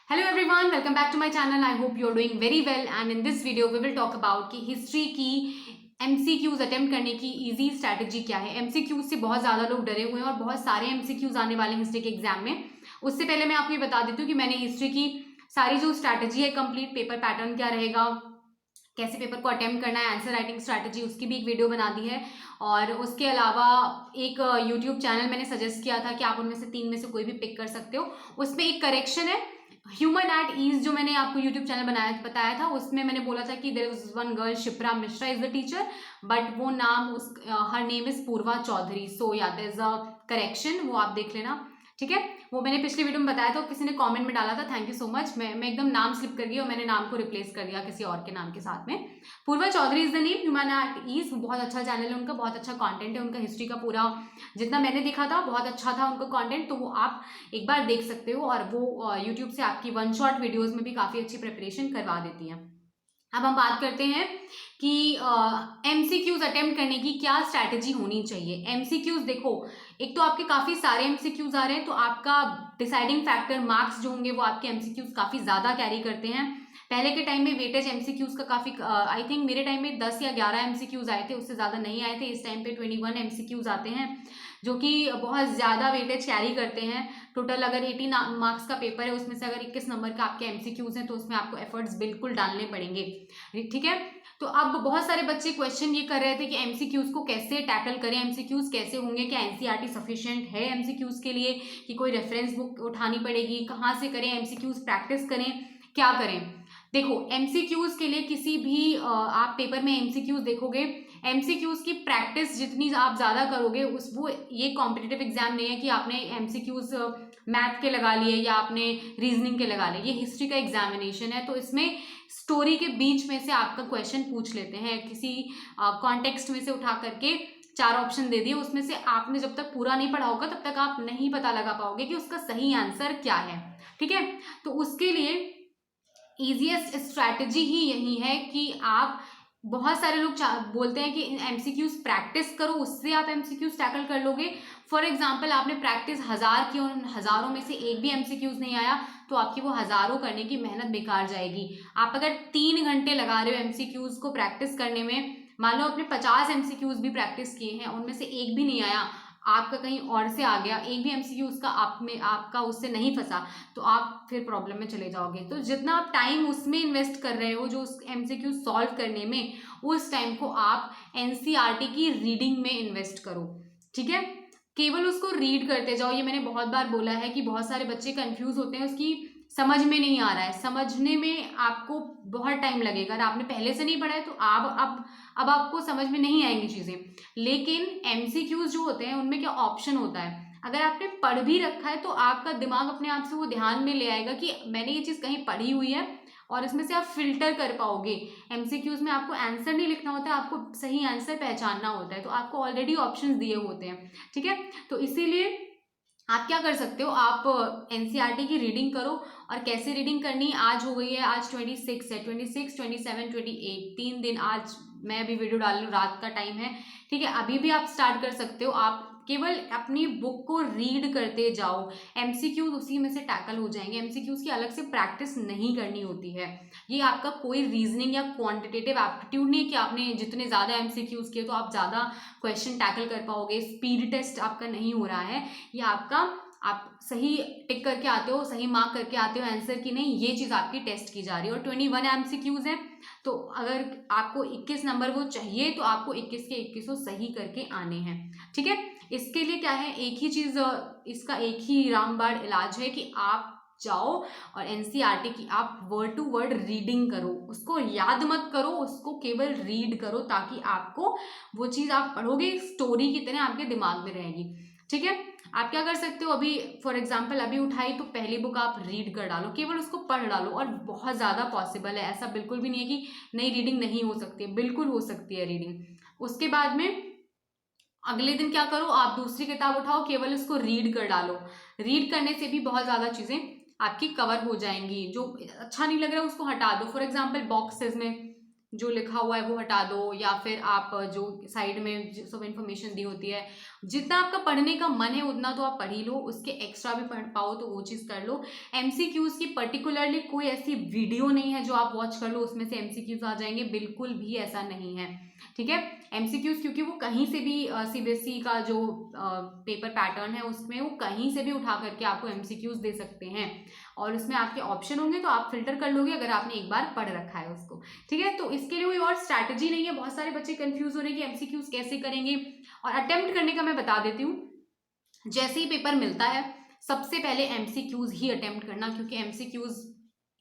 Hello everyone, welcome back to my channel. I hope you're doing very well and in this video we will talk about कि history की MCQs attempt करने की easy strategy क्या है। MCQs से बहुत ज़्यादा लोग डरे हुए हैं और बहुत सारे MCQs आने वाले हैं हिस्ट्री के एग्जाम में। उससे पहले मैं आपको ये बता देती हूँ कि मैंने हिस्ट्री की सारी जो स्ट्रैटेजी है, कंप्लीट पेपर पैटर्न क्या रहेगा, कैसे पेपर को अटेम्प्ट करना है, आंसर राइटिंग स्ट्रैटेजी, उसकी भी एक वीडियो बना दी है। और उसके अलावा एक यूट्यूब चैनल मैंने सजेस्ट किया था कि आप उनमें से 3 में से कोई भी पिक कर सकते हो। उसमें एक करेक्शन है, ह्यूमन एट ईज जो मैंने आपको यूट्यूब चैनल बताया था, उसमें मैंने बोला था कि there was one girl Shipra Mishra is the teacher, but वो नाम her name is Purva Chaudhary. So yeah there is a correction, वो आप देख लेना, ठीक है। वो मैंने पिछले वीडियो में बताया था, किसी ने कमेंट में डाला था, थैंक यू सो मच। मैं एकदम नाम स्लिप कर गई और मैंने नाम को रिप्लेस कर दिया किसी और के नाम के साथ में। Purva Chaudhary is the name, human at ease, बहुत अच्छा चैनल है उनका, बहुत अच्छा कंटेंट है उनका, हिस्ट्री का पूरा जितना मैंने देखा था बहुत अच्छा था उनका कंटेंट, तो वो आप एक बार देख सकते हो। और वो यूट्यूब से आपकी वन शॉट वीडियोज में भी काफ़ी अच्छी प्रिपरेशन करवा देती हैं। अब हम बात करते हैं कि MCQs अटेम्प्ट करने की क्या स्ट्रैटेजी होनी चाहिए। MCQs देखो, एक तो आपके काफ़ी सारे MCQs आ रहे हैं, तो आपका डिसाइडिंग फैक्टर मार्क्स जो होंगे वो आपके MCQs काफ़ी ज़्यादा कैरी करते हैं। पहले के टाइम में वेटेज MCQs का काफ़ी, आई थिंक मेरे टाइम में 10 या 11 MCQs आए थे, उससे ज़्यादा नहीं आए थे। इस टाइम पे 21 MCQs आते हैं जो कि बहुत ज़्यादा वेटेज कैरी करते हैं। टोटल अगर 80 मार्क्स का पेपर है, उसमें से अगर 21 नंबर के आपके MCQs हैं तो उसमें आपको एफर्ट्स बिल्कुल डालने पड़ेंगे, ठीक है। तो अब बहुत सारे बच्चे क्वेश्चन ये कर रहे थे कि MCQs को कैसे टैकल करें, MCQs कैसे होंगे, क्या NCERT सफिशिएंट है MCQs के लिए, कि कोई रेफरेंस बुक उठानी पड़ेगी, कहाँ से करें MCQs, प्रैक्टिस करें, क्या करें। देखो, MCQs के लिए किसी भी आप पेपर में MCQs देखोगे, MCQs की प्रैक्टिस जितनी आप ज़्यादा करोगे उस वो ये कॉम्पिटिटिव एग्जाम नहीं है कि आपने MCQs मैथ के लगा लिए या आपने रीजनिंग के लगा लिए। ये हिस्ट्री का एग्जामिनेशन है, तो इसमें स्टोरी के बीच में से आपका क्वेश्चन पूछ लेते हैं, किसी कॉन्टेक्स्ट में से उठा करके 4 ऑप्शन दे दिए, उसमें से आपने जब तक पूरा नहीं पढ़ा होगा तब तक आप नहीं पता लगा पाओगे कि उसका सही आंसर क्या है, ठीक है। तो उसके लिए ईजीएस्ट स्ट्रैटेजी ही यही है कि आप, बहुत सारे लोग बोलते हैं कि MCQs प्रैक्टिस करो, उससे आप MCQs टैकल कर लोगे। फॉर एग्जाम्पल, आपने प्रैक्टिस 1000 की और उन हज़ारों में से एक भी MCQs नहीं आया तो आपकी वो हज़ारों करने की मेहनत बेकार जाएगी। आप अगर 3 घंटे लगा रहे हो MCQs को प्रैक्टिस करने में, मान लो आपने 50 MCQs भी प्रैक्टिस किए हैं, उनमें से एक भी नहीं आया, आपका कहीं और से आ गया, एक भी MCQ उसका आपका उससे नहीं फंसा, तो आप फिर प्रॉब्लम में चले जाओगे। तो जितना आप टाइम उसमें इन्वेस्ट कर रहे हो जो उस MCQ सॉल्व करने में, उस टाइम को आप NCERT की रीडिंग में इन्वेस्ट करो, ठीक है। केवल उसको रीड करते जाओ। ये मैंने बहुत बार बोला है कि बहुत सारे बच्चे कंफ्यूज होते हैं, उसकी समझ में नहीं आ रहा है, समझने में आपको बहुत टाइम लगेगा। अगर आपने पहले से नहीं पढ़ा है तो अब आपको समझ में नहीं आएंगी चीज़ें। लेकिन MCQs जो होते हैं उनमें क्या ऑप्शन होता है, अगर आपने पढ़ भी रखा है तो आपका दिमाग अपने आप से वो ध्यान में ले आएगा कि मैंने ये चीज़ कहीं पढ़ी हुई है, और इसमें से आप फिल्टर कर पाओगे। MCQs में आपको आंसर नहीं लिखना होता है, आपको सही आंसर पहचानना होता है, तो आपको ऑलरेडी ऑप्शंस दिए होते हैं, ठीक है। तो इसीलिए आप क्या कर सकते हो, आप NCERT की रीडिंग करो। और कैसे रीडिंग करनी, आज हो गई है, आज 26 है, 26, 27, 28, 3 दिन। आज मैं अभी वीडियो डाल रही हूँ, रात का टाइम है, ठीक है। अभी भी आप स्टार्ट कर सकते हो। आप केवल अपनी बुक को रीड करते जाओ, MCQs उसी में से टैकल हो जाएंगे। MCQs की अलग से प्रैक्टिस नहीं करनी होती है। ये आपका कोई रीजनिंग या क्वांटिटेटिव एप्टीट्यूड नहीं है कि आपने जितने ज़्यादा MCQs किए तो आप ज़्यादा क्वेश्चन टैकल कर पाओगे। स्पीड टेस्ट आपका नहीं हो रहा है, ये आपका, आप सही टिक करके आते हो, सही मार्क करके आते हो आंसर की नहीं, ये चीज़ आपकी टेस्ट की जा रही है। और 21 MCQs हैं, तो अगर आपको 21 नंबर वो चाहिए तो आपको 21 के 21 सही करके आने हैं, ठीक है। इसके लिए क्या है, एक ही चीज़, इसका एक ही रामबाण इलाज है कि आप जाओ और NCERT की आप वर्ड टू वर्ड रीडिंग करो, उसको याद मत करो, उसको केवल रीड करो, ताकि आपको वो चीज़ आप पढ़ोगे स्टोरी की तरह आपके दिमाग में रहेगी, ठीक है। आप क्या कर सकते हो, अभी फॉर एग्जाम्पल अभी उठाई तो पहली बुक आप रीड कर डालो, केवल उसको पढ़ डालो। और बहुत ज़्यादा पॉसिबल है, ऐसा बिल्कुल भी नहीं है कि नई रीडिंग नहीं हो सकती है, बिल्कुल हो सकती है रीडिंग। उसके बाद में अगले दिन क्या करो, आप दूसरी किताब उठाओ, केवल उसको रीड कर डालो। रीड करने से भी बहुत ज़्यादा चीज़ें आपकी कवर हो जाएंगी। जो अच्छा नहीं लग रहा है उसको हटा दो। फॉर एग्जाम्पल बॉक्सेस में जो लिखा हुआ है वो हटा दो, या फिर आप जो साइड में जो सब इन्फॉर्मेशन दी होती है, जितना आपका पढ़ने का मन है उतना तो आप पढ़ ही लो, उसके एक्स्ट्रा भी पढ़ पाओ तो वो चीज़ कर लो। एमसीक्यूज की पर्टिकुलरली कोई ऐसी वीडियो नहीं है जो आप वॉच कर लो उसमें से एमसीक्यूज आ जाएंगे, बिल्कुल भी ऐसा नहीं है, ठीक है। एमसीक्यूज क्योंकि वो कहीं से भी सीबीएसई का जो पेपर पैटर्न है उसमें वो कहीं से भी उठा करके आपको एमसीक्यूज दे सकते हैं, और उसमें आपके ऑप्शन होंगे तो आप फिल्टर कर लोगे अगर आपने एक बार पढ़ रखा है उसको, ठीक है। तो इसके लिए कोई और स्ट्रैटेजी नहीं है। बहुत सारे बच्चे कंफ्यूज हो रहे हैं कि एमसीक्यूज कैसे करेंगे, और अटेम्प्ट करने का मैं बता देती हूँ। जैसे ही पेपर मिलता है सबसे पहले एमसीक्यूज ही अटेम्प्ट करना, क्योंकि एमसीक्यूज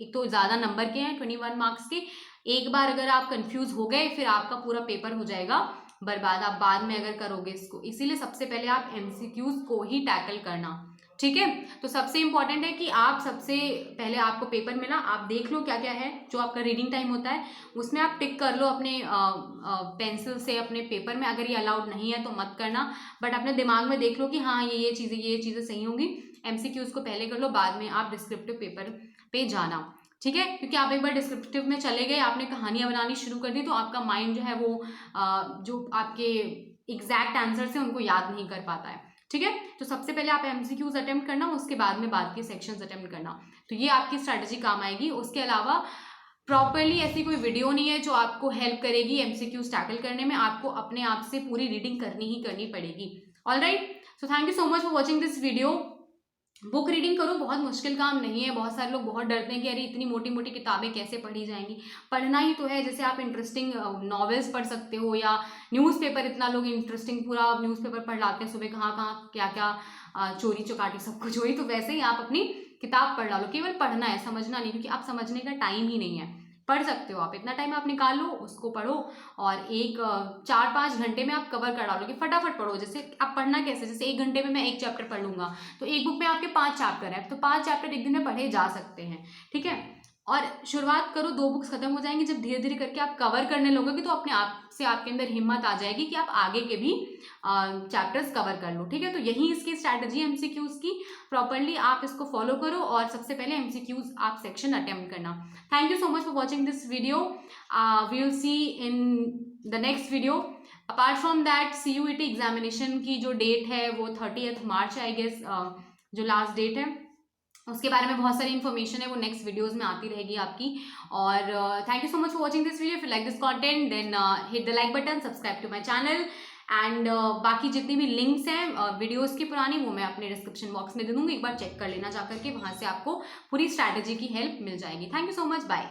एक तो ज़्यादा नंबर के हैं, 21 मार्क्स के। एक बार अगर आप कंफ्यूज हो गए फिर आपका पूरा पेपर हो जाएगा बर्बाद, आप बाद में अगर करोगे इसको, इसीलिए सबसे पहले आप एमसीक्यूज को ही टैकल करना, ठीक है। तो सबसे इंपॉर्टेंट है कि आप सबसे पहले, आपको पेपर मिला, आप देख लो क्या क्या है, जो आपका रीडिंग टाइम होता है उसमें आप टिक कर लो अपने पेंसिल से अपने पेपर में। अगर ये अलाउड नहीं है तो मत करना, बट अपने दिमाग में देख लो कि हाँ ये चीज़ें सही होंगी। एमसीक्यूज को पहले कर लो, बाद में आप डिस्क्रिप्टिव पेपर पे जाना, ठीक है। क्योंकि आप एक बार डिस्क्रिप्टिव में चले गए, आपने कहानियां बनानी शुरू कर दी, तो आपका माइंड जो है वो जो आपके एग्जैक्ट आंसर से उनको याद नहीं कर पाता है, ठीक है। तो सबसे पहले आप एमसीक्यूज अटेम्प्ट करना, उसके बाद में बाद के सेक्शंस अटेम्प्ट करना, तो ये आपकी स्ट्रैटेजी काम आएगी। उसके अलावा प्रॉपरली ऐसी कोई वीडियो नहीं है जो आपको हेल्प करेगी एमसीक्यूज टैकल करने में, आपको अपने आप से पूरी रीडिंग करनी ही करनी पड़ेगी। Alright, so thank you so much for watching this video. Book reading करो, बहुत मुश्किल काम नहीं है। बहुत सारे लोग बहुत डरते हैं कि अरे इतनी मोटी मोटी किताबें कैसे पढ़ी जाएंगी, पढ़ना ही तो है। जैसे आप इंटरेस्टिंग नॉवेल्स पढ़ सकते हो, या न्यूज़पेपर, इतना लोग इंटरेस्टिंग पूरा न्यूज़पेपर पढ़ लाते हैं सुबह, कहाँ कहाँ क्या क्या चोरी चुकाटी सब कुछ हुई, तो वैसे ही आप अपनी किताब पढ़ लो। केवल पढ़ना है, समझना नहीं, क्योंकि आप समझने का टाइम ही नहीं है। पढ़ सकते हो आप, इतना टाइम आप निकाल लो, उसको पढ़ो, और एक 4-5 घंटे में आप कवर कर डालोगे। फटाफट पढ़ो। जैसे आप पढ़ना कैसे, जैसे 1 घंटे में मैं 1 चैप्टर पढ़ लूंगा, तो एक बुक में आपके 5 चैप्टर है, तो 5 चैप्टर एक दिन में पढ़े जा सकते हैं, ठीक है। और शुरुआत करो, 2 बुक्स खत्म हो जाएंगी, जब धीरे धीरे करके आप कवर करने लगोगे तो अपने आप से आपके अंदर हिम्मत आ जाएगी कि आप आगे के भी चैप्टर्स कवर कर लो, ठीक है। तो यही इसकी स्ट्रैटेजी है एमसीक्यूज की। प्रॉपरली आप इसको फॉलो करो, और सबसे पहले एमसीक्यूज आप सेक्शन अटेम्प्ट करना। Thank you so much for watching this video. We will see in the next video. Apart from that, CUET examination की जो डेट है वो 30 मार्च आई गेस, जो लास्ट डेट है, उसके बारे में बहुत सारी इन्फॉर्मेशन है, वो नेक्स्ट वीडियोस में आती रहेगी आपकी। और thank you so much for watching this video. If you like this content then hit the like button, subscribe to my channel, and बाकी जितनी भी लिंक्स हैं वीडियोस की पुरानी, वो मैं अपने डिस्क्रिप्शन बॉक्स में दे दूँगी, एक बार चेक कर लेना जाकर के, वहाँ से आपको पूरी स्ट्रैटेजी की हेल्प मिल जाएगी। Thank you so much, bye.